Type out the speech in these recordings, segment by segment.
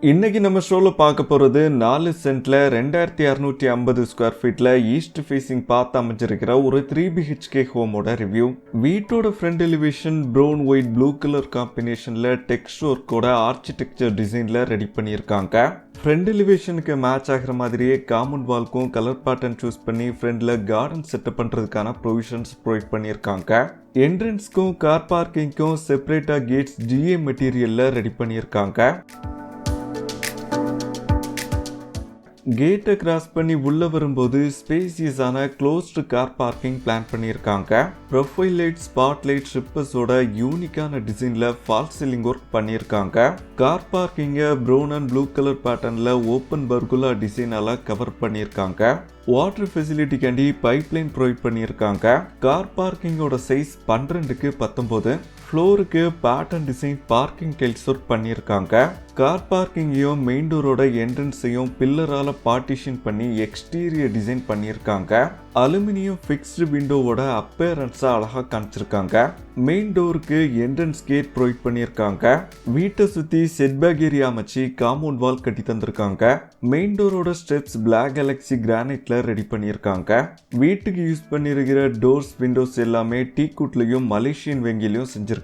இன்னைக்கு நம்ம ஷோல பார்க்க போறது 4 சென்ட்ல 2650 ஸ்கொயர் ஃபீட்ல ஈஸ்ட் ஃபேசிங் பார்த்து அமைஞ்சிருக்கிற ஒரு 3BHK ஹோமோட ரிவ்யூ. வீட்டோட front elevation brown white blue colour காம்பினேஷன்ல டெக்ஸ்ட் ஒர்க்கோட ஆர்கிடெக்சர் டிசைன்ல ரெடி பண்ணியிருக்காங்க. ஃப்ரண்ட் எலிவேஷனுக்கு மேட்ச் ஆகிற மாதிரியே காம்பவுண்ட் வால்க்கும் கலர் பேட்டர்ன் சூஸ் பண்ணி ஃப்ரண்ட்ல கார்டன் செட்டப் பண்றதுக்கான ப்ரொவிஷன்ஸ் ப்ரொவைட் பண்ணியிருக்காங்க. என்ட்ரன்ஸ்க்கும் கார் பார்க்கிங்க்கும் செப்பரேட்டா கேட்ஸ் GA மெட்டீரியல்ல ரெடி பண்ணியிருக்காங்க. கேட்டை கிராஸ் பண்ணி உள்ள வரும்போது ஸ்பேசியஸான க்ளோஸ்டு கார் பார்க்கிங் பிளான் பண்ணியிருக்காங்க. ப்ரொஃபைல் லைட், ஸ்பாட் லைட் ஷிப்பர்ஸோட யூனிக்கான டிசைன்ல ஃபால்ஸ் சீலிங் ஒர்க் பண்ணியிருக்காங்க. கார் பார்க்கிங்கை ப்ரௌன் அண்ட் ப்ளூ கலர் பேட்டர்ன்ல ஓப்பன் பர்குலா டிசைனால கவர் பண்ணியிருக்காங்க. வாட்டர் ஃபெசிலிட்டிக்காண்டி பைப்லைன் ப்ரொவைட் பண்ணியிருக்காங்க. கார் பார்க்கிங்கோட சைஸ் 12க்கு 19. ஃப்ளோருக்கு pattern design parking tiles work பண்ணியிருக்காங்க. கார் பார்க்கிங்கையும் மெயின் டோரோட என்ட்ரன்ஸையும் பில்லரால பார்ட்டிஷன் பண்ணி எக்ஸ்டீரியர் டிசைன் பண்ணியிருக்காங்க. அலுமினியம் ஃபிக்ஸ்டு விண்டோவோட அப்பேரன்ஸை அழகா காமிச்சிருக்காங்க. மெயின் டோருக்கு என்ட்ரன்ஸ் கேட் ப்ரொவைட் பண்ணியிருக்காங்க. வீட்டை சுற்றி செட்பேக் ஏரியா அமைச்சு காம்பவுண்ட் வால் கட்டி தந்திருக்காங்க. மெயின் டோரோட ஸ்டெப்ஸ் பிளாக் கேலக்ஸி கிரானைட்ல ரெடி பண்ணியிருக்காங்க. வீட்டுக்கு யூஸ் பண்ணியிருக்கிற டோர்ஸ் விண்டோஸ் எல்லாமே டீக்குட்லையும் மலேசியன் வெங்கிலையும் செஞ்சிருக்காங்க.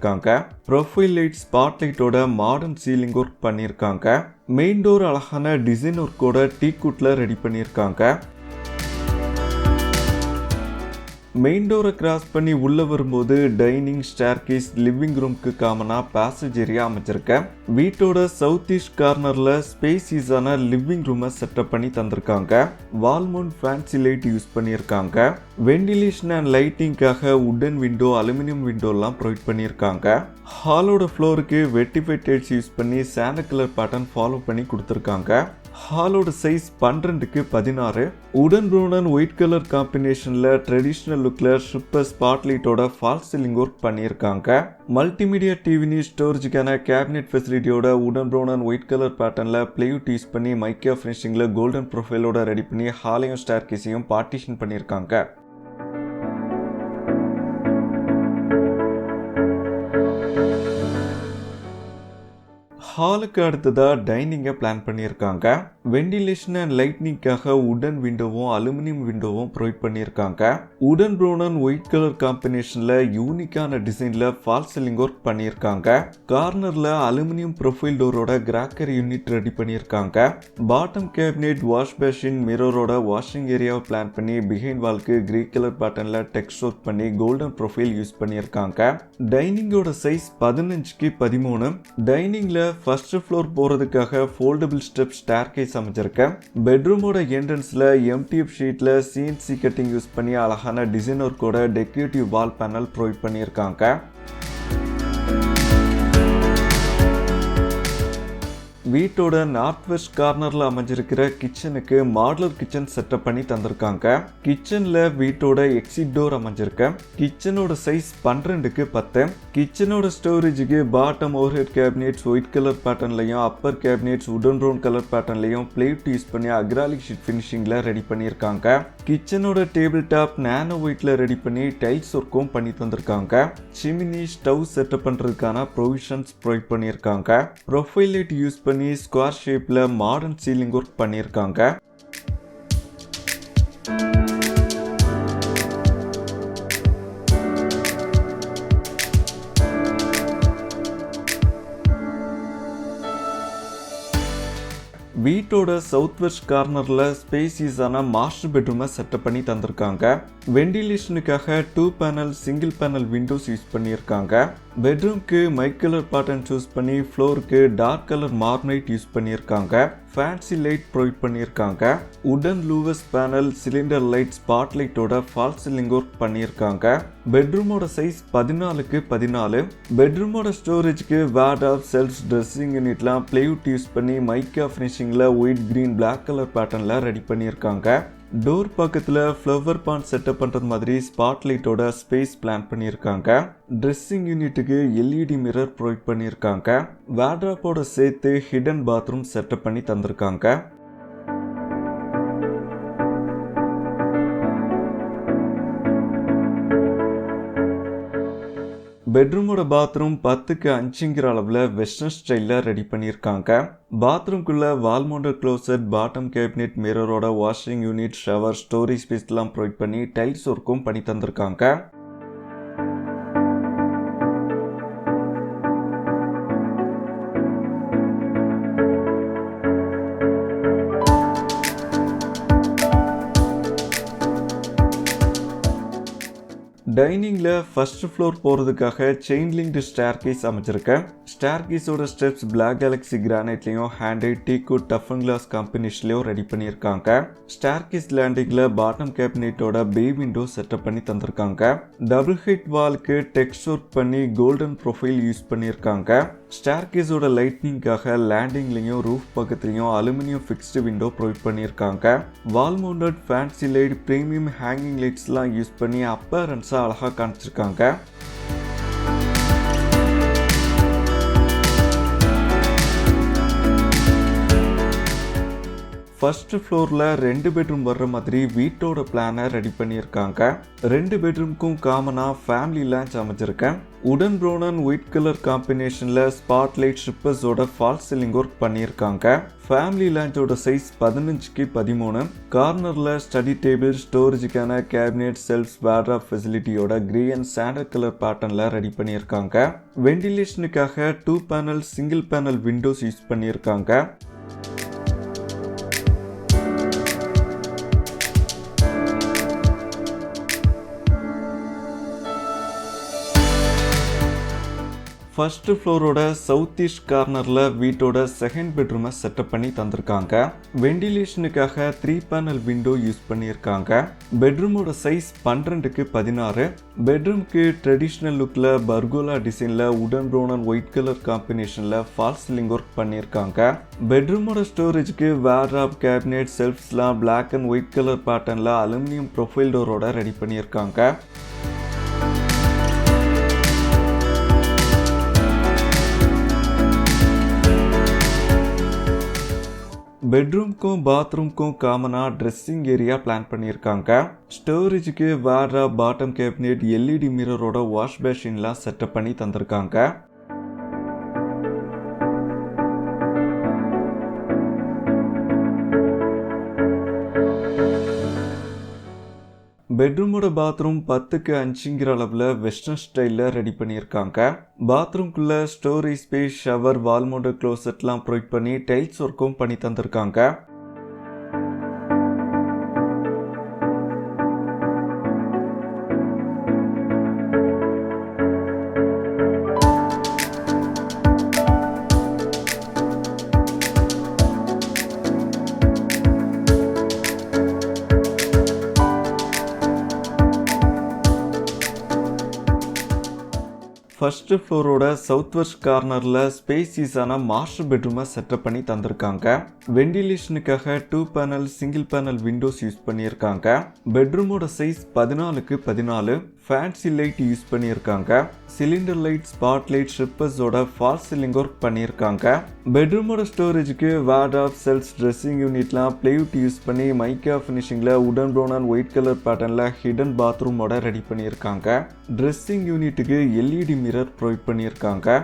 ப்ரொஃபைல் லைட், ஸ்பாட் லைட்டோட மாடர்ன் சீலிங் ஒர்க் பண்ணியிருக்காங்க. மெயின் டோர் அழகான டிசைன் ஒர்க்கோட டீக்குட்ல ரெடி பண்ணியிருக்காங்க. மெயின் டோரை கிராஸ் பண்ணி உள்ள வரும்போது டைனிங், ஸ்டேர்கேஸ், லிவிங் ரூம்க்கு காமனா பேசேஜ் ஏரியா அமைச்சிருக்கேன். வீட்டோட சவுத் ஈஸ்ட் கார்னர்ல ஸ்பேசியஸான லிவிங் ரூமை செட்டப் பண்ணி தந்திருக்காங்க. வால்மவுண்ட் ஃபேன்சி லைட் யூஸ் பண்ணியிருக்காங்க. வென்டிலேஷன் அண்ட் லைட்டிங்காக உட்டன் விண்டோ, அலுமினியம் விண்டோ எல்லாம் ப்ரொவைட் பண்ணியிருக்காங்க. ஹாலோட ஃப்ளோருக்கு வெட்டிஃபைட் டைல்ஸ் யூஸ் பண்ணி சாண்ட் கலர் பேட்டர்ன் ஃபாலோ பண்ணி கொடுத்துருக்காங்க. ஹாலோட சைஸ் 12க்கு 16. Wooden brown and white colour காம்பினேஷன்ல ட்ரெடிஷ்னல் லுக்ல ஷிப்பர் ஸ்பாட்லைட்டோட ஃபால்ஸ் சீலிங் ஒர்க் பண்ணியிருக்காங்க. மல்டிமீடியா டிவி ஸ்டோரேஜுக்கான கேபினெட் ஃபெசிலிட்டியோட wooden brown and white colour பேட்டர்ன்ல பிளேவுட் யூஸ் பண்ணி மைக்கா ஃபினிஷிங்ல கோல்டன் ப்ரொஃபைலோட ரெடி பண்ணி ஹாலையும் ஸ்டேர்கேஸையும் பார்ட்டிஷன் பண்ணியிருக்காங்க. ஹாலுக்கு அடுத்ததா டைனிங்கை பிளான் பண்ணியிருக்காங்க. வென்டிலேஷன் அண்ட் லைட்னிங்காக உடன் விண்டோவும் அலுமினியம் விண்டோவும் ப்ரொவைட் பண்ணியிருக்காங்க. உடன் ப்ரௌன் அண்ட் ஒயிட் கலர் காம்பினேஷன்ல யூனிக்கான டிசைன்ல ஃபால்ஸ் சீலிங் ஒர்க் பண்ணியிருக்காங்க. கார்னர்ல அலுமினியம் ப்ரொஃபைல் டோரோட கிராக்கர் யூனிட் ரெடி பண்ணியிருக்காங்க. பாட்டம் கேபினெட், வாஷ் பேஷின், மிரரோட வாஷிங் ஏரியாவை பிளான் பண்ணி பிஹைண்ட் வால்க்கு கிரே கலர் பேட்டர்ன்ல டெக்ஸ்ட் ஒர்க் பண்ணி கோல்டன் ப்ரொஃபைல் யூஸ் பண்ணியிருக்காங்க. டைனிங்கோட சைஸ் 15க்கு 13. டைனிங்ல ஃபர்ஸ்ட் ஃப்ளோர் போறதுக்காக ஃபோல்டபிள் ஸ்டெப் ஸ்டேர்கேஸ் அமைச்சிருக்கேன். பெட்ரூமோட என்ட்ரன்ஸ்ல MTF ஷீட்ல CNC கட்டிங் யூஸ் பண்ணி அழகான டிசைன் ஒர்க்கோட டெக்கரேட்டிவ் வால் பேனல் ப்ரொவைட் பண்ணியிருக்காங்க. வீட்டோட நார்த் வெஸ்ட் கார்னர்ல அமைஞ்சிருக்கிற கிச்சனுக்கு மாடுலர் கிச்சன் செட்டப் பண்ணி தந்திருக்காங்க. கிச்சன்ல வீட்டோட எக்ஸிட் டோர் அமைஞ்சிருக்கு. கிச்சனோட சைஸ் 12க்கு 10. கிச்சனோட ஸ்டோரேஜுக்கு bottom overhead cabinets white colour பேட்டர்ன்லையும் upper cabinets wooden brown colour பேட்டர்ன்லையும் பிளேட் யூஸ் பண்ணி அக்ராலிக் ஷீட் ஃபினிஷிங்ல ரெடி பண்ணியிருக்காங்க. கிச்சனோட டேபிள் டாப் நானோ ஒயிட்ல ரெடி பண்ணி டைல்ஸ் ஒர்க்கும் பண்ணி தந்திருக்காங்க. சிமினி, ஸ்டவ் செட்டப் பண்றதுக்கான ப்ரொவிஷன்ஸ் ப்ரொவைட் பண்ணியிருக்காங்க. ப்ரொஃபைல் லைட் யூஸ் பண்ணி ஸ்கொயர் ஷேப்ல மாடர்ன் சீலிங் ஒர்க் பண்ணியிருக்காங்க. வீட்டோட சவுத் வெஸ்ட் கார்னர்ல ஸ்பேசியஸான மாஸ்டர் பெட்ரூமை செட்டப் பண்ணி தந்திருக்காங்க. வென்டிலேஷனுக்காக 2 panel single panel windows use பண்ணியிருக்காங்க. பெட்ரூம்க்கு மைக் கலர் பேட்டர்ன் சூஸ் பண்ணி ஃப்ளோருக்கு டார்க் கலர் மார்பனைட் யூஸ் பண்ணியிருக்காங்க. ஃபேன்சி லைட் ப்ரொவைட் பண்ணியிருக்காங்க. Wooden louvers panel, cylinder light, spot லைட்டோட ஃபால்ஸ் சீலிங் ஒர்க் பண்ணியிருக்காங்க. பெட்ரூமோட சைஸ் 14க்கு 14. பெட்ரூமோட ஸ்டோரேஜ்க்கு வார்ட்ரோப், செல்ஃப்ஸ், ட்ரெஸ்ஸிங் யூனிட்லாம் பிளேவுட் யூஸ் பண்ணி மைக்கா ஃபினிஷிங்ல ஒயிட், கிரீன், பிளாக் கலர் பேட்டர்ன்ல ரெடி பண்ணியிருக்காங்க. டோர் பக்கத்துல ஃப்ளவர் பாண்ட் செட்டப் பண்றது மாதிரி ஸ்பாட் லைட்டோட ஸ்பேஸ் பிளான் பண்ணியிருக்காங்க. ட்ரெஸ்ஸிங் யூனிட்டுக்கு LED மிரர் ப்ரொவைட் பண்ணியிருக்காங்க. வார்ட்ரோப்போட சேர்த்து ஹிடன் பாத்ரூம் செட்டப் பண்ணி தந்திருக்காங்க. பெட்ரூமோட பாத்ரூம் 10க்கு 5ங்கிற அளவில் வெஸ்டர்ன் ஸ்டைலில் ரெடி பண்ணியிருக்காங்க. பாத்ரூம்குள்ளே wall mounted closet, bottom cabinet, மிரரோட வாஷிங் யூனிட், ஷவர், ஸ்டோரேஜ் ஸ்பேஸ்லாம் ப்ரொவைட் பண்ணி டைல்ஸ் ஒர்க்கும் பண்ணி தந்திருக்காங்க. டைனிங்கில் ஃபர்ஸ்ட் ஃப்ளோர் போகிறதுக்காக செயின் லிங்க்டு ஸ்டேர்கேஸ் அமைச்சிருக்கேன். ஸ்டேர்கேஸோட ஸ்டெப்ஸ் பிளாக் கேலக்ஸி கிரானைட்லையும் handrail teakwood tough and glass காம்பினேஷன்லையும் ரெடி பண்ணியிருக்காங்க. ஸ்டேர்கேஸ் லேண்டிங்கில் பாட்டம் கேபினெட்டோட பே விண்டோ செட்டப் பண்ணி தந்திருக்காங்க. டபுள் ஹைட் வாலுக்கு டெக்ஸ்ட் ஒர்க் பண்ணி கோல்டன் ப்ரொஃபைல் யூஸ் பண்ணியிருக்காங்க. ஸ்டேர்கேஸோட லைட்னிங்காக லேண்டிங்லையும் ரூஃப் பக்கத்துலையும் அலுமினியம் ஃபிக்ஸ்டு விண்டோ ப்ரொவைட் பண்ணியிருக்காங்க. Wall mounted fancy light, premium hanging லைட்ஸ்லாம் யூஸ் பண்ணி அப்பேரன்ஸாக அழகாக காமிச்சிருக்காங்க. ஃபர்ஸ்ட் ஃப்ளோரில் 2 பெட்ரூம் வர்ற மாதிரி வீட்டோட பிளானை ரெடி பண்ணியிருக்காங்க. 2 பெட்ரூம்க்கும் காமனாக ஃபேமிலி லான்ச் அமைச்சிருக்கேன். உடன் ப்ரௌன் அண்ட் ஒயிட் கலர் காம்பினேஷனில் ஸ்பாட்லைட் ஷிப்பர்ஸோட ஃபால் சீலிங் ஒர்க் பண்ணியிருக்காங்க. ஃபேமிலி லான்ச்சோட சைஸ் 15க்கு 13. கார்னரில் ஸ்டடி டேபிள், ஸ்டோரேஜுக்கான கேபினெட், செல்ஃப்ஸ், வார்ட்ரோப் ஃபெசிலிட்டியோட கிரே அண்ட் சாண்டல் கலர் பேட்டர்னில் ரெடி பண்ணியிருக்காங்க. வெண்டிலேஷனுக்காக 2 panel single panel windows use பண்ணியிருக்காங்க. ஃபர்ஸ்ட் ஃப்ளோரோட சவுத் ஈஸ்ட் கார்னரில் வீட்டோட செகண்ட் பெட்ரூமை செட்டப் பண்ணி தந்திருக்காங்க. வெண்டிலேஷனுக்காக 3 பேனல் விண்டோ யூஸ் பண்ணியிருக்காங்க. பெட்ரூமோட சைஸ் 12க்கு 16. பெட்ரூம்க்கு ட்ரெடிஷ்னல் லுக்கில் பர்கோலா டிசைனில் உடன் ப்ரௌன் அண்ட் ஒயிட் கலர் காம்பினேஷனில் ஃபால் சீலிங் ஒர்க் பண்ணியிருக்காங்க. பெட்ரூமோட ஸ்டோரேஜுக்கு வார்ட்ரோப், கேபினெட், செல்ஃப்ஸ்லாம் பிளாக் அண்ட் ஒயிட் கலர் பேட்டர்னில் அலுமினியம் ப்ரொஃபைல் டோரோட ரெடி பண்ணியிருக்காங்க. பெட்ரூம்க்கும் பாத்ரூம்க்கும் காமனாக ட்ரெஸ்ஸிங் ஏரியா பிளான் பண்ணியிருக்காங்க. ஸ்டோரேஜுக்கு வார்ட்ரோப், பாட்டம் கேபினெட், எல்இடி மிரரோட வாஷ் பேஷின்லாம் செட்டப் பண்ணி தந்திருக்காங்க. பெட்ரூமோட பாத்ரூம் 10க்கு 5ங்கிற அளவில் வெஸ்டர்ன் ஸ்டைலில் ரெடி பண்ணியிருக்காங்க. பாத்ரூம்குள்ளே storage space, shower, wall mounted க்ளோசெட்லாம் ப்ரொவைட் பண்ணி டைல்ஸ் ஒர்க்கும் பண்ணி தந்திருக்காங்க. ஃபர்ஸ்ட் ஃப்ளோரோட சவுத் வெஸ்ட் கார்னரில் ஸ்பேசியஸான மாஸ்டர் பெட்ரூமை செட்டப் பண்ணி தந்திருக்காங்க. வெண்டிலேஷனுக்காக 2 panel single panel windows use பண்ணியிருக்காங்க. பெட்ரூமோட சைஸ் 14க்கு 14. ஃபேன்சி லைட் யூஸ் பண்ணியிருக்காங்க. சிலிண்டர் லைட், ஸ்பாட் லைட், ஷிப்பர்ஸோட ஃபால் சீலிங் ஒர்க் பண்ணியிருக்காங்க. பெட்ரூமோட ஸ்டோரேஜுக்கு வார்ட்ரோப், செல்ஃப்ஸ், ட்ரெஸ்ஸிங் யூனிட்லாம் பிளைவுட் யூஸ் பண்ணி மைக்கா ஃபினிஷிங்கில் உடன் ப்ரௌன் அண்ட் ஒயிட் கலர் பேட்டர்னில் ஹிடன் பாத்ரூமோட ரெடி பண்ணியிருக்காங்க. ட்ரெஸ்ஸிங் யூனிட்டுக்கு எல்இடி மிரர் ப்ரொவைட் பண்ணியிருக்காங்க.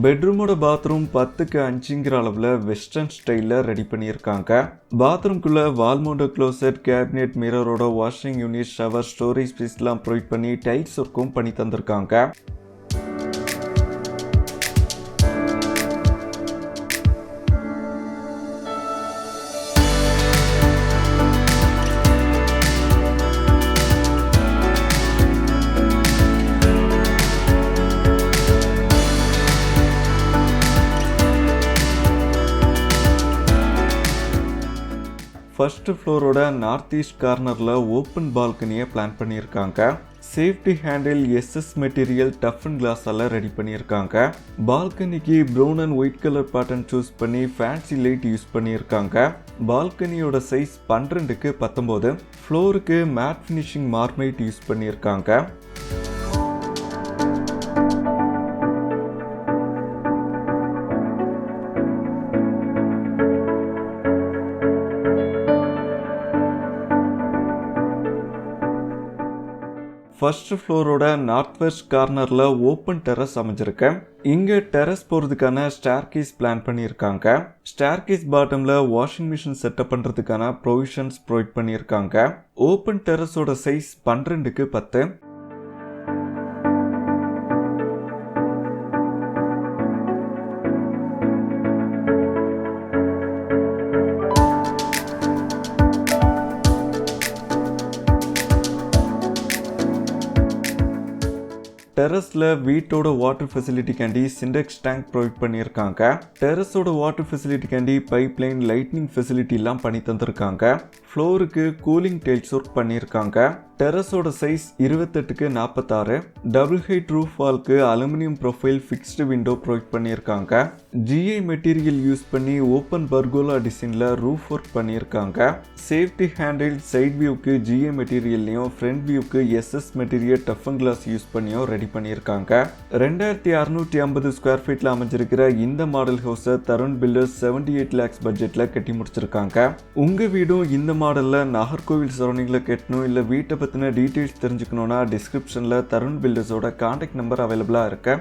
பெட்ரூமோட பாத்ரூம் 10க்கு 5ங்கிற அளவில் வெஸ்டர்ன் ஸ்டைலில் ரெடி பண்ணியிருக்காங்க. பாத்ரூம்குள்ளே வால் மவுண்டட் க்ளோசெட், கேபினெட், மிரரோட வாஷிங் யூனிட், ஷவர், ஸ்டோரேஜ் ஸ்பேஸ்லாம் ப்ரொவைட் பண்ணி டைல்ஸ் ஒர்க்கும் பண்ணி தந்திருக்காங்க. ஃபர்ஸ்ட் ஃப்ளோரோட நார்த் ஈஸ்ட் கார்னரில் ஓப்பன் பால்கனியை பிளான் பண்ணியிருக்காங்க. Safety handle SS material tough and கிளாஸால் ரெடி பண்ணியிருக்காங்க. பால்கனிக்கு brown and white colour pattern choose பண்ணி ஃபேன்சி லைட் யூஸ் பண்ணியிருக்காங்க. பால்கனியோட சைஸ் 12க்கு 19. ஃப்ளோருக்கு மேட் ஃபினிஷிங் மார்மைட் யூஸ் பண்ணியிருக்காங்க. ஃபர்ஸ்ட் ஃப்ளோரோட நார்த் வெஸ்ட் கார்னர்ல ஓப்பன் டெரஸ் அமைஞ்சிருக்கு. இங்க டெரஸ் போறதுக்கான ஸ்டேர்கேஸ் பிளான் பண்ணியிருக்காங்க. ஸ்டேர்கேஸ் பாட்டம்ல வாஷிங் மிஷின் செட்டப் பண்றதுக்கான ப்ரொவிஷன்ஸ் ப்ரொவைட் பண்ணியிருக்காங்க. ஓப்பன் டெரஸோட சைஸ் 12க்கு 10. டெரஸ்ல வீட்டோட வாட்டர் ஃபெசிலிட்டிக்காண்டி சிண்டெக்ஸ் டேங்க் ப்ரொவைட் பண்ணியிருக்காங்க. டெரஸோட வாட்டர் ஃபெசிலிட்டிக்காண்டி பைப்லைன், லைட்னிங் ஃபெசிலிட்டி எல்லாம் பண்ணி தந்திருக்காங்க. ஃப்ளோருக்கு கூலிங் டைல்ஸ் ஒர்க் பண்ணியிருக்காங்க. டெரஸோட சைஸ் 28க்கு 46. டபுள் ஹைட் ரூஃப் வால்க்கு aluminium profile fixed window provide பண்ணியிருக்காங்க. ஜிஐ மெட்டீரியல் யூஸ் பண்ணி ஓப்பன் பர்கோலா டிசைன்ல ரூஃப் ஒர்க் பண்ணியிருக்காங்க. சேஃப்டி ஹேண்டில் சைட் வியூக்கு ஜிஐ மெட்டீரியல்லையும் ஃப்ரண்ட் வியூக்கு SS material toughen glass use பண்ணியும் ரெடி பண்ணியிருக்காங்க. 2650 ஸ்கொயர் ஃபீட்ல அமைஞ்சிருக்கிற இந்த மாடல் ஹவுஸை தருண் பில்டர்ஸ் 78 lakhs பட்ஜெட்ல கட்டி முடிச்சிருக்காங்க. உங்க வீடும் இந்த மாடல்ல நாகர்கோவில் சரௌண்டிங்ல கட்டணும் இல்ல வீட்டை பத்தின டீடைல்ஸ் தெரிஞ்சுக்கணும்னா டிஸ்கிரிப்ஷன்ல தருண் பில்டர்ஸோட கான்டாக்ட் நம்பர் அவைலபிளா இருக்கு.